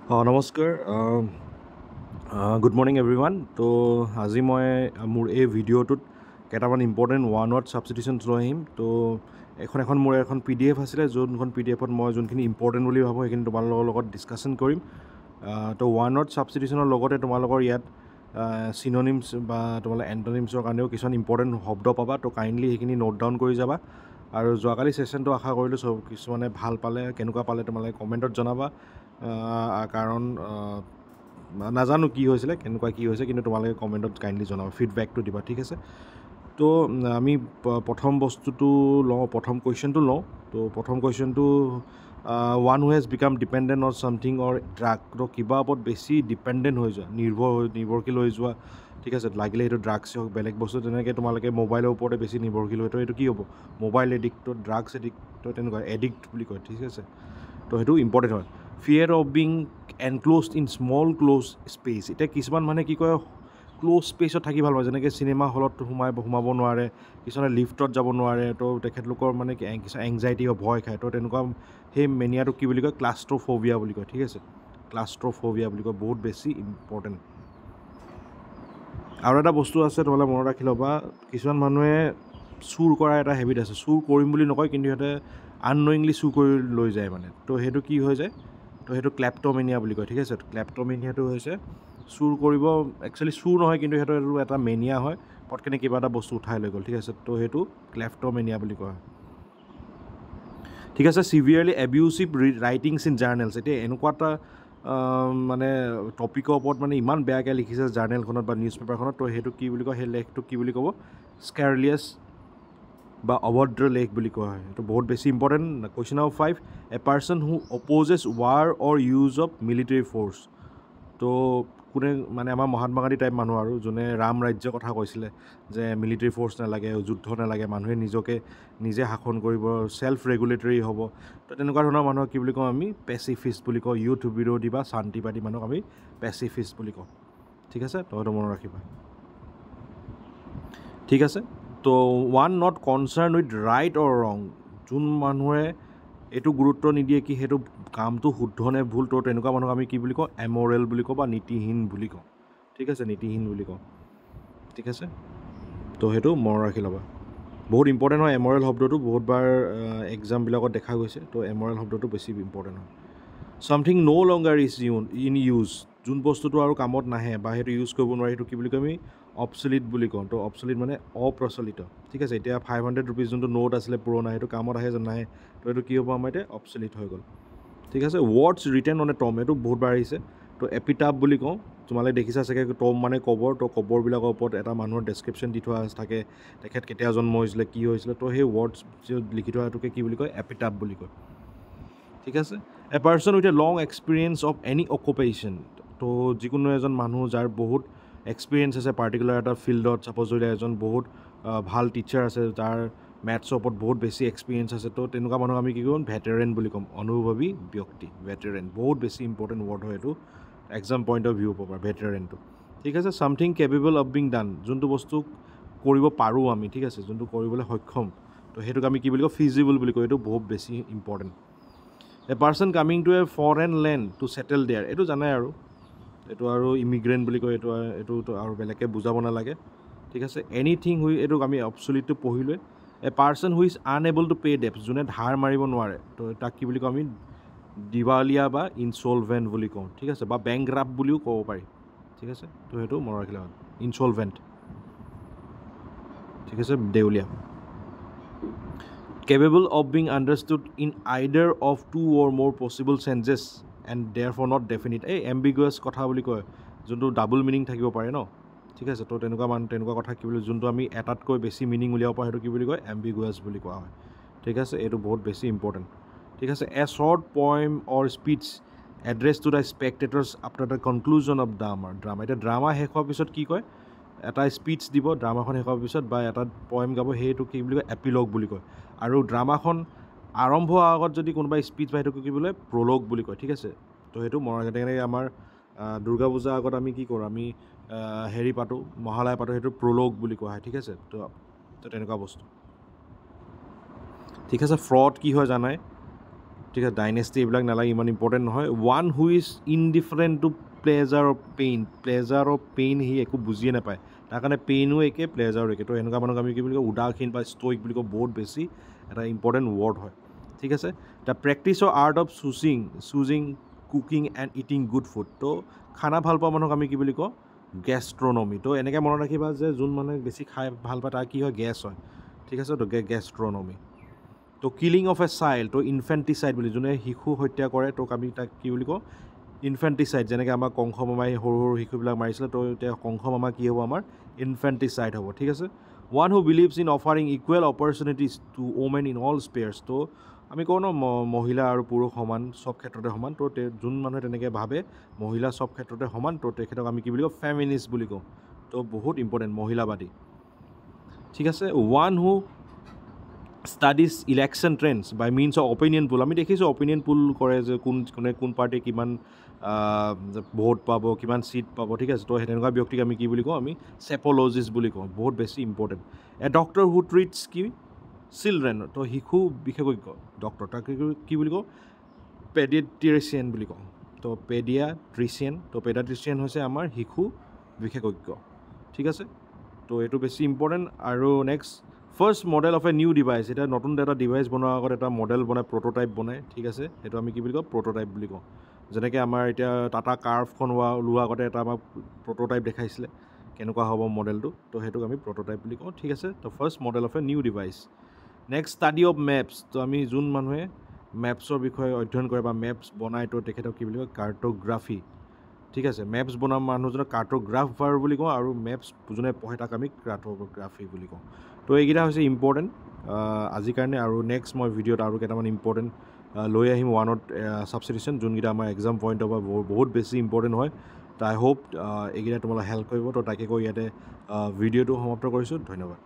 নমস্কাৰ good morning everyone তো আজি মই মোৰ এই ভিডিঅ'টোত কেইটামান ইম্পৰ্টেণ্ট ওৱান ৱৰ্ড ছাবষ্টিটিউশ্যনছ লৈ আহিম তো এখন মোৰ এখন PDF আছিলে যোনখন PDFত মই যোনখিনি ইম্পৰ্টেণ্ট বুলি ভাবোঁ সেইখিনি তোমালোকৰ লগত ডিছকাশ্যন কৰিম তো ওৱান ৱৰ্ড ছাবষ্টিটিউশ্যনৰ লগতে তোমালোকৰ ইয়াত চিননিমছ বা তোমালোকৰ এণ্টনিমছৰ কাৰণেও কিছুমান ইম্পৰ্টেণ্ট শব্দ পাবা তো কাইণ্ডলি সেইখিনি নোট ডাউন কৰি যাবা আৰু যোৱাকালি ছেশ্যনটো আশা কৰিলোঁ চব কিছুমানে ভাল পালে কেনেকুৱা পালে তোমালোকে কমেণ্টত জনাবা কাৰণ নাজানো কি হৈছিলে কেনেকুৱা কি হৈছে কিন্তু তোমালোকে কমেণ্টত কাইণ্ডলি জনাবা ফিডবেকটো দিবা ঠিক আছে তো আমি প্ৰথম বস্তুটো লওঁ প্ৰথম কুৱেশ্যনটো লওঁ তো প্ৰথম কুৱেশ্যনটো one who has become dependent on something or drug তো কিবা ওপৰত বেছি ডিপেণ্ডেণ্ট হৈ যোৱা নিৰ্ভৰশীল হৈ যোৱা ঠিক আছে লাগিলে এইটো ড্ৰাগছ হওক বেলেগ বস্তু তেনেকৈ তোমালোকে মোবাইলৰ ওপৰতে বেছি নিৰ্ভৰশীল হয় তো এইটো কি হ'ব মোবাইল এডিক্ট তো ড্ৰাগছ এডিক্ট তো তেনেকুৱা এডিক্ট বুলি কয় ঠিক আছে তো সেইটো ইম্পৰ্টেণ্ট হয় fear of being enclosed in small close space এতিয়া কিছুমান মানে কি কয় ক্ল'জ স্পেচত থাকি ভাল পায় যেনেকৈ চিনেমা হলত সোমাব নোৱাৰে কিছুমানে লিফ্টত যাব নোৱাৰে তো তেখেতলোকৰ মানে কিছুমান এংজাইটি বা ভয় খায় তো তেনেকুৱা সেই মেনিয়াটোক কি বুলি কয় ক্লাষ্ট্ৰফোবিয়া বুলি কয় ঠিক আছে ক্লাষ্ট্ৰফোবিয়া বুলি কয় বহুত বেছি ইম্পৰ্টেণ্ট আৰু এটা বস্তু আছে তোমালোকে মনত ৰাখি ল'বা কিছুমান মানুহে চুৰ কৰা এটা হেবিট আছে চুৰ কৰিম বুলি নকয় কিন্তু সিহঁতে আননয়িংলি চুৰ কৰি লৈ যায় মানে তো সেইটো কি হৈ যায় তো সেইটো ক্লেপ্ট'মেনিয়া বুলি কয় ঠিক আছে ক্লেপ্ট'মেনিয়াটো হৈছে চুৰ কৰিব একচুৱেলি চুৰ নহয় কিন্তু সেইটো এটা মেনিয়া হয় পটকেনে কিবা এটা বস্তু উঠাই লৈ গ'ল ঠিক আছে তো সেইটো ক্লেপ্ট'মেনিয়া বুলি কয় ঠিক আছে চিভিয়াৰলি এবিউচিভ ৰাইটিংছ ইন জাৰ্নেলছ এতিয়া এনেকুৱা এটা মানে টপিকৰ ওপৰত মানে ইমান বেয়াকৈ লিখিছে জাৰ্নেলখনত বা নিউজ পেপাৰখনত তো সেইটো কি বুলি কয় সেই লেখটোক কি বুলি ক'ব স্কেৰলিয়াছ বা অভদ্ৰ লেখ বুলি কোৱা হয় এইটো বহুত বেছি important question number 5 a person who opposes war or use of military force তো কোনে মানে আমাৰ মহাত্মা গান্ধী টাইপ মানুহ আৰু যোনে ৰাম ৰাজ্যৰ কথা কৈছিলে যে মিলিটেৰী ফ'ৰ্চ নালাগে যুদ্ধ নালাগে মানুহে নিজে শাসন কৰিব ছেল্ফ ৰেগুলেটৰী হ'ব তো তেনেকুৱা ধৰণৰ মানুহক কি বুলি কওঁ আমি পেচিফিষ্ট বুলি কওঁ ইউথ বিৰোধী বা শান্তিবাদী মানুহক আমি পেচিফিষ্ট বুলি কওঁ ঠিক আছে তো সেইটো মনত ৰাখিবা ঠিক আছে তো one not concerned with right or wrong যোন মানুহে এইটো গুৰুত্ব নিদিয়ে কি সেইটো কামটো শুদ্ধ নে ভুল তো তেনেকুৱা মানুহক আমি কি বুলি কওঁ এমৰেল বুলি কওঁ বা নীতিহীন বুলি কওঁ ঠিক আছে নীতিহীন বুলি কওঁ ঠিক আছে তো সেইটো মনত ৰাখি ল'বা বহুত ইম্পৰ্টেণ্ট হয় এমৰেল শব্দটো বহুতবাৰ এক্সামবিলাকত দেখা গৈছে তো এমৰেল শব্দটো বেছি ইম্পৰ্টেণ্ট হয় something no' longer in use যোন বস্তুটো আৰু কামত নাহে বা সেইটো ইউজ কৰিব নোৱাৰি সেইটো কি বুলি কওঁ আমি অবচলিট বুলি কওঁ তো অবচলিট মানে অপ্ৰচলিত ঠিক আছে এতিয়া 500 ৰুপিজ যোনটো নোট আছিলে পুৰণা সেইটো কামত আহে যেন নাহে তো এইটো কি হ'ব আমাৰ এতিয়া অবচলিট হৈ গ'ল ঠিক আছে ৱৰ্ডছ ৰিটেন অন এ টম এইটো বহুতবাৰ আহিছে তো এপিটাপ বুলি কওঁ তোমালোকে দেখিছা চাগে টম মানে কবৰ তো কবৰবিলাকৰ ওপৰত এটা মানুহৰ ডেছক্ৰিপশ্যন দি থোৱা থাকে তেখেত কেতিয়া জন্ম হৈছিলে কি হৈছিলে তো সেই ৱৰ্ডছ লিখি থোৱা সেইটোকে কি বুলি কয় এপিটাপ বুলি কয় ঠিক আছে a person with a long experience of any occupation তো যিকোনো এজন মানুহ যাৰ বহুত এক্সপিৰিয়েঞ্চ আছে পাৰ্টিকুলাৰ এটা ফিল্ডত ছাপ'জ যদি এজন বহুত ভাল টিচাৰ আছে তাৰ মেথছৰ ওপৰত বহুত বেছি এক্সপিৰিয়েঞ্চ আছে তো তেনেকুৱা মানুহক আমি কি ক'ম ভেটেৰেন বুলি ক'ম অনুভৱী ব্যক্তি ভেটেৰেন বহুত বেছি ইম্পৰ্টেণ্ট ৱৰ্ড হয় এইটো এক্সাম পইণ্ট অফ ভিউ পৰা ভেটেৰেনটো ঠিক আছে something capable of being done যোনটো বস্তু কৰিব পাৰোঁ আমি ঠিক আছে যোনটো কৰিবলৈ সক্ষম তো সেইটোক আমি কি বুলি কওঁ ফিজিবল বুলি কওঁ এইটো বহুত বেছি important a person coming to a foreign land to settle there এইটো জানাই আৰু এইটো আৰু ইমিগ্ৰেণ্ট বুলি কয় এইটো আৰু বেলেগকৈ বুজাব নালাগে ঠিক আছে এনিথিং এইটোক আমি অবচলিটটো পঢ়িলৈ a person who is unable to pay' debts যোনে ধাৰ মাৰিব নোৱাৰে তো তাক কি বুলি কওঁ আমি দিৱালীয়া বা ইনচলভেণ্ট বুলি কওঁ ঠিক আছে বা বেংকৰাপ্ট বুলিও ক'ব পাৰি ঠিক আছে তো সেইটো মনত ৰাখিলে হ'ল ইনচলভেণ্ট ঠিক আছে দেউলীয়া capable of being understood in either of two or more possible senses and therefore not definite এই ambiguous কথা বুলি কয় যোনটো ডাবল মিনিং থাকিব পাৰে ন ঠিক আছে তো তেনেকুৱা কথা কি বুলি যোনটো আমি এটাতকৈ বেছি মিনিং উলিয়াব পাৰোঁ সেইটো কি বুলি কয় ambiguous বুলি কোৱা হয় ঠিক আছে এইটো বহুত বেছি ইম্পৰ্টেণ্ট ঠিক আছে a short poem or speech address to the spectators after the conclusion of drama এতিয়া ড্ৰামা শেষ হোৱাৰ পিছত কি কয় এটা স্পীচ দিব ড্ৰামাখন শেষ হোৱাৰ পিছত বা এটা পয়েম গাব সেইটো কি বুলি কয় এপিলগ বুলি কয় আৰু ড্ৰামাখন আৰম্ভ হোৱাৰ আগত যদি কোনোবাই স্পীচ বা সেইটোক কি বোলে প্ৰলগ বুলি কয় ঠিক আছে তো সেইটো মনত তেনেকৈ আমাৰ দুৰ্গা পূজাৰ আগত আমি কি কৰোঁ আমি হেৰি পাতোঁ মহালয়া পাতোঁ সেইটো প্ৰলগ বুলি কোৱা হয় ঠিক আছে তো তেনেকুৱা বস্তু ঠিক আছে ফ্ৰড কি হয় জানাই ঠিক আছে ডাইনেষ্টি এইবিলাক নালাগে ইমান ইম্পৰ্টেণ্ট নহয় one who is indifferent to pleasure of pain সি একো বুজিয়ে নাপায় তাৰ কাৰণে পেইনো একে প্লেজাৰো একে তো এনেকুৱা মানুহক আমি কি বুলি কওঁ উদাসীন বা ষ্টইক বুলি কওঁ বহুত বেছি এটা ইম্পৰ্টেণ্ট ৱৰ্ড হয় ঠিক আছে the practice of art of choosing cooking and eating good food তো খানা ভাল পোৱা মানুহক আমি কি বুলি কওঁ গেষ্ট্ৰনমি তো এনেকৈ মনত ৰাখিবা যে যোন মানুহে বেছি খাই ভাল পায় তাৰ কি হয় গেছ হয় ঠিক আছে তো গেষ্ট্ৰনমি তো কিলিং অফ এ চাইল্ড তো ইনফেণ্টিচাইড বুলি যোনে শিশু হত্যা কৰে তো আমি তাক কি বুলি কওঁ ইনফেণ্টিচাইড যেনেকৈ আমাৰ কংস মামাই সৰু সৰু শিশুবিলাক মাৰিছিলে তো এতিয়া কংস মামা কি হ'ব আমাৰ ইনফেণ্টিচাইড হ'ব ঠিক আছে one who believes in offering equal opportunities to women in all spheres তো আমি কওঁ ন মহিলা আৰু পুৰুষ সমান চব ক্ষেত্ৰতে সমান তো যোন মানুহে তেনেকৈ ভাবে মহিলা চব ক্ষেত্ৰতে সমান তো তেখেতক আমি কি বুলি কওঁ ফেমিনিষ্ট বুলি কওঁ তো বহুত ইম্পৰ্টেণ্ট মহিলাবাদী ঠিক আছে one who studies election trends by means of opinion poll আমি দেখিছোঁ অপিনিয়ন পুল কৰে যে কোন পাৰ্টীয়ে কিমান ভোট পাব কিমান ছিট পাব ঠিক আছে তো তেনেকুৱা ব্যক্তিক আমি কি বুলি কওঁ আমি চেপলজিষ্ট বুলি কওঁ বহুত বেছি ইম্পৰ্টেণ্ট এ ডক্টৰ হু ট্ৰিটছ কি চিলড্ৰেন তো শিশু বিশেষজ্ঞ ডক্টৰ তাক কি বুলি কওঁ পেডিয়াট্ৰিচিয়ান বুলি কওঁ তো পেডিয়াট্ৰিচিয়ান হৈছে আমাৰ শিশু বিশেষজ্ঞ ঠিক আছে তো এইটো বেছি ইম্পৰ্টেণ্ট আৰু next first model of a new device এতিয়া নতুন এটা ডিভাইচ বনোৱাৰ আগত এটা মডেল বনাই প্ৰটোটাইপ বনায় ঠিক আছে সেইটো আমি কি বুলি কওঁ প্ৰটোটাইপ বুলি কওঁ যেনেকৈ আমাৰ এতিয়া টাটা কাৰ্ভখন ওলোৱাৰ আগতে এটা আমাক প্ৰটোটাইপ দেখাইছিলে কেনেকুৱা হ'ব মডেলটো তো সেইটোক আমি প্ৰটোটাইপ বুলি কওঁ ঠিক আছে তো first model of a new device next study of maps তো আমি যোন মানুহে মেপছৰ বিষয়ে অধ্যয়ন কৰে বা মেপছ বনায় তো তেখেতক কি বুলি কয় কাৰ্ট'গ্ৰাফি ঠিক আছে মেপছ বনোৱা মানুহজনক কাৰ্ট'গ্ৰাফাৰ বুলি কওঁ আৰু মেপছ যোনে পঢ়ে তাক আমি কাৰ্ট'গ্ৰাফি বুলি কওঁ তো এইকেইটা হৈছে ইম্পৰ্টেণ্ট আজিৰ কাৰণে আৰু নেক্সট মই ভিডিঅ'ত আৰু কেইটামান ইম্পৰ্টেণ্ট লৈ আহিম ওৱানত ছাবষ্টিটিউশ্যন যোনকেইটা আমাৰ এক্সাম পইণ্টৰ পৰা বহুত বেছি ইম্পৰ্টেণ্ট হয় তো আই হোপ এইকেইটা তোমালোক হেল্প কৰিব তো তাকে কৈ ইয়াতে ভিডিঅ'টো সমাপ্ত কৰিছোঁ ধন্যবাদ